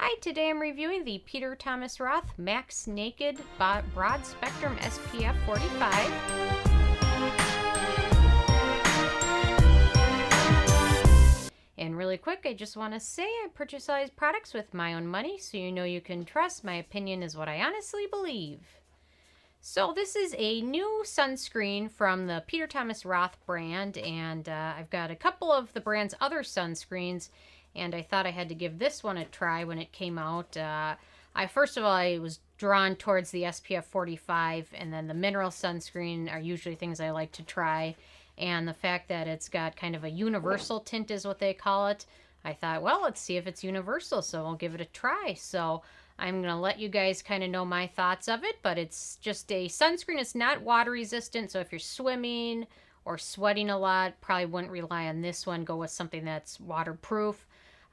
Hi, today I'm reviewing the Peter Thomas Roth Max Naked Broad Spectrum SPF 45. And really quick, I just want to say I purchase all these products with my own money, so you know you can trust my opinion is what I honestly believe. So this is a new sunscreen from the Peter Thomas Roth brand, and I've got a couple of the brand's other sunscreens, and I thought I had to give this one a try when it came out. First of all, I was drawn towards the SPF 45, and then the mineral sunscreen are usually things I like to try. And the fact that it's got kind of a universal tint is what they call it. I thought, well, let's see if it's universal, so I'll give it a try. So I'm going to let you guys kind of know my thoughts of it, but it's just a sunscreen. It's not water resistant, so if you're swimming or sweating a lot, probably wouldn't rely on this one. Go with something that's waterproof.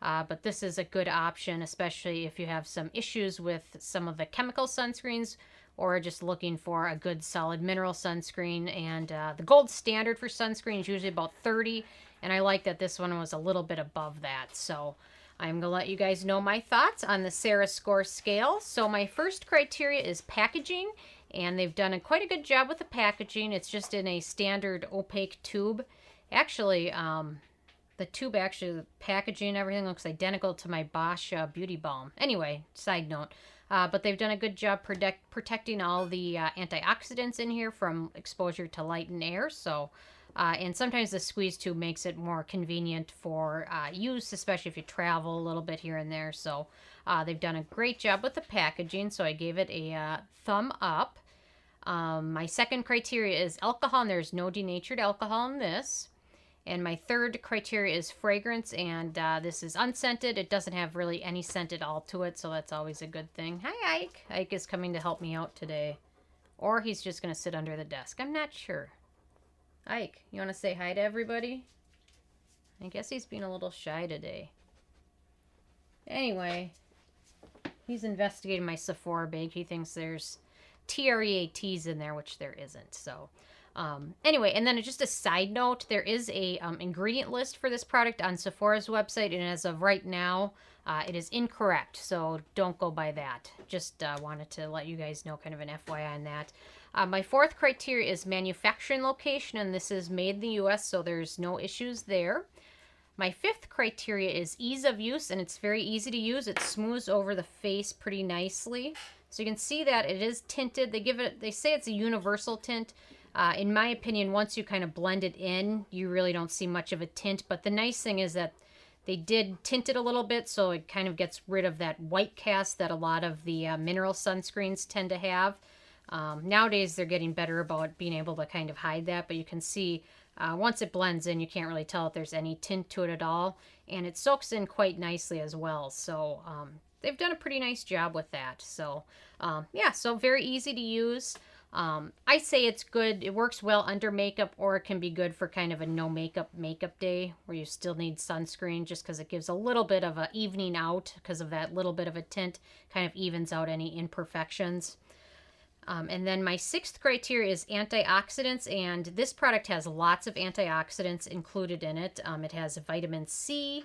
But this is a good option, especially if you have some issues with some of the chemical sunscreens or just looking for a good solid mineral sunscreen. And the gold standard for sunscreen is usually about 30, and I like that this one was a little bit above that. So I'm going to let you guys know my thoughts on the Sarah score scale. So my first criteria is packaging, and they've done quite a good job with the packaging. It's just in a standard opaque tube. Actually, the tube, the packaging, everything looks identical to my Bosch Beauty Balm. Anyway, side note. But they've done a good job protecting all the antioxidants in here from exposure to light and air. So, and sometimes the squeeze tube makes it more convenient for use, especially if you travel a little bit here and there. So they've done a great job with the packaging. So I gave it a thumb up. My second criteria is alcohol, and there's no denatured alcohol in this. And my third criteria is fragrance, and this is unscented. It doesn't have really any scent at all to it, so that's always a good thing. Hi, Ike. Ike is coming to help me out today. Or he's just going to sit under the desk. I'm not sure. Ike, you want to say hi to everybody? I guess he's being a little shy today. Anyway, he's investigating my Sephora bag. He thinks there's TREATs in there, which there isn't, so... Anyway, and then just a side note, there is a ingredient list for this product on Sephora's website, and as of right now, it is incorrect, so don't go by that. Just wanted to let you guys know, kind of an FYI on that. My fourth criteria is manufacturing location, and this is made in the U.S., so there's no issues there. My fifth criteria is ease of use, and it's very easy to use. It smooths over the face pretty nicely. So you can see that it is tinted. They say it's a universal tint. In my opinion, once you kind of blend it in, you really don't see much of a tint. But the nice thing is that they did tint it a little bit, so it kind of gets rid of that white cast that a lot of the mineral sunscreens tend to have. Nowadays, they're getting better about being able to kind of hide that, but you can see once it blends in, you can't really tell if there's any tint to it at all. And it soaks in quite nicely as well. So they've done a pretty nice job with that. So yeah, so very easy to use. I say it's good. It works well under makeup, or it can be good for kind of a no makeup day where you still need sunscreen, just because it gives a little bit of a evening out because of that little bit of a tint, kind of evens out any imperfections. And then my sixth criteria is antioxidants, and this product has lots of antioxidants included in it. It has vitamin C,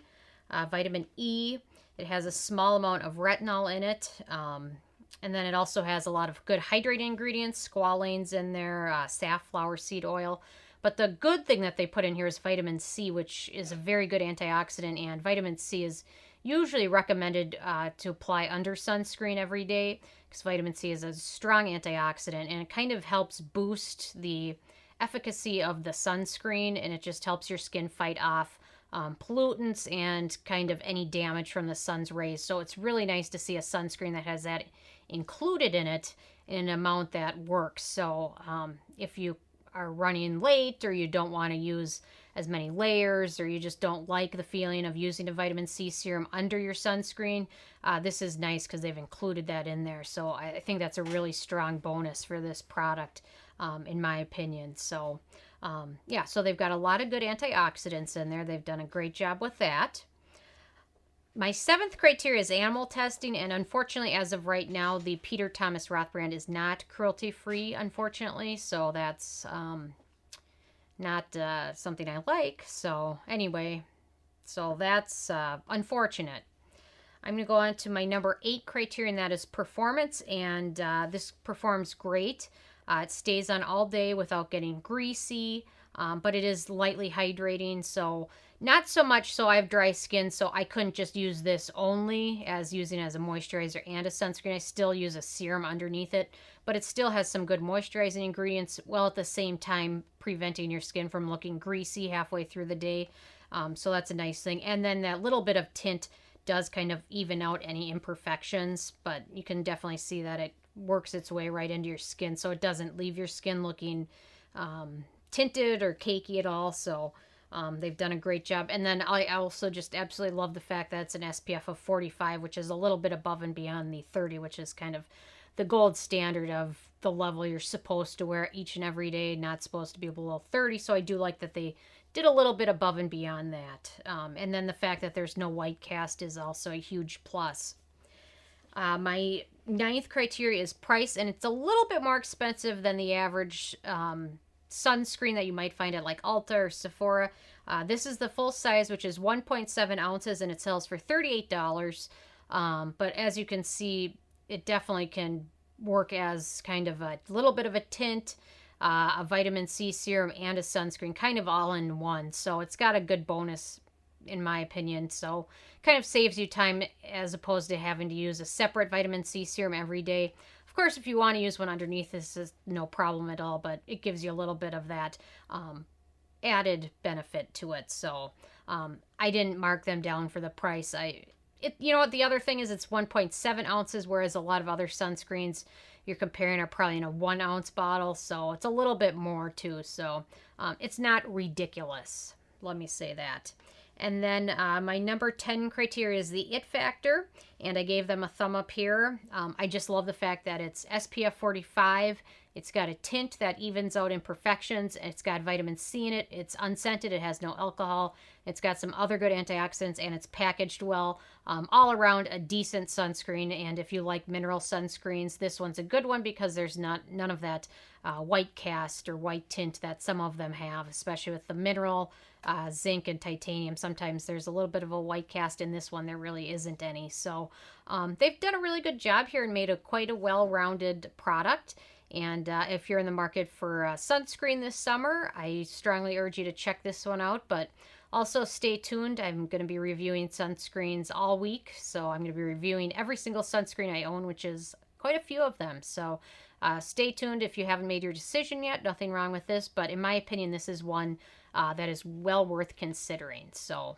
vitamin E. It has a small amount of retinol in it. And then it also has a lot of good hydrating ingredients, squalane's in there, safflower seed oil. But the good thing that they put in here is vitamin C, which is a very good antioxidant. And vitamin C is usually recommended to apply under sunscreen every day, because vitamin C is a strong antioxidant, and it kind of helps boost the efficacy of the sunscreen, and it just helps your skin fight off pollutants and kind of any damage from the sun's rays. So it's really nice to see a sunscreen that has that included in it in an amount that works. So if you are running late, or you don't want to use as many layers, or you just don't like the feeling of using a vitamin C serum under your sunscreen, this is nice because they've included that in there. So I think that's a really strong bonus for this product, in my opinion. So yeah, so they've got a lot of good antioxidants in there. They've done a great job with that. My seventh criteria is animal testing, and unfortunately, as of right now, the Peter Thomas Roth brand is not cruelty-free, unfortunately, so that's not something I like. So anyway, so that's unfortunate. I'm going to go on to my number 8 criteria, and that is performance, and this performs great. It stays on all day without getting greasy, but it is lightly hydrating, so not so much so I have dry skin, so I couldn't just use this only as using as a moisturizer and a sunscreen. I still use a serum underneath it, but it still has some good moisturizing ingredients, while at the same time preventing your skin from looking greasy halfway through the day. So that's a nice thing. And then that little bit of tint does kind of even out any imperfections, but you can definitely see that it works its way right into your skin, so it doesn't leave your skin looking tinted or cakey at all. So they've done a great job. And then I also just absolutely love the fact that it's an SPF of 45, which is a little bit above and beyond the 30, which is kind of the gold standard of the level you're supposed to wear each and every day, not supposed to be below 30. So I do like that they did a little bit above and beyond that. And then the fact that there's no white cast is also a huge plus. My 9th criteria is price, and it's a little bit more expensive than the average sunscreen that you might find at like Ulta or Sephora. This is the full size, which is 1.7 ounces, and it sells for $38. But as you can see, it definitely can work as kind of a little bit of a tint, a vitamin C serum, and a sunscreen, kind of all in one. So it's got a good bonus, in my opinion. So kind of saves you time as opposed to having to use a separate vitamin C serum every day. Of course, if you want to use one underneath, this is no problem at all, but it gives you a little bit of that added benefit to it. So I didn't mark them down for the price. You know what, the other thing is it's 1.7 ounces, whereas a lot of other sunscreens you're comparing are probably in a 1 ounce bottle, so it's a little bit more too. So it's not ridiculous, let me say that. And then my number 10 criteria is the it factor, and I gave them a thumb up here. I just love the fact that it's SPF 45. It's got a tint that evens out imperfections. It's got vitamin C in it. It's unscented. It has no alcohol. It's got some other good antioxidants, and it's packaged well. All around a decent sunscreen, and if you like mineral sunscreens, this one's a good one because there's none of that white cast or white tint that some of them have, especially with the mineral, zinc, and titanium. Sometimes there's a little bit of a white cast. In this one, there really isn't any. So they've done a really good job here and made quite a well-rounded product. And if you're in the market for sunscreen this summer, I strongly urge you to check this one out. But also stay tuned. I'm going to be reviewing sunscreens all week. So I'm going to be reviewing every single sunscreen I own, which is quite a few of them. So stay tuned if you haven't made your decision yet. Nothing wrong with this. But in my opinion, this is one that is well worth considering. So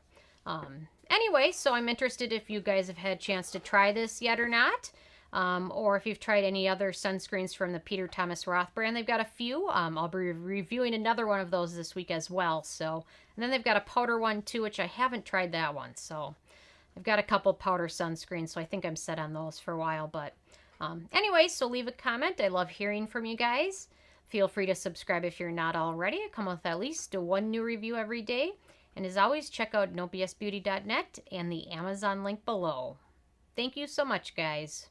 anyway, so I'm interested if you guys have had a chance to try this yet or not. Or if you've tried any other sunscreens from the Peter Thomas Roth brand. They've got a few. I'll be reviewing another one of those this week as well. So, and then they've got a powder one too, which I haven't tried that one. So I've got a couple powder sunscreens, so I think I'm set on those for a while. But anyway, so leave a comment. I love hearing from you guys. Feel free to subscribe if you're not already. I come with at least one new review every day. And as always, check out nobsbeauty.net and the Amazon link below. Thank you so much, guys.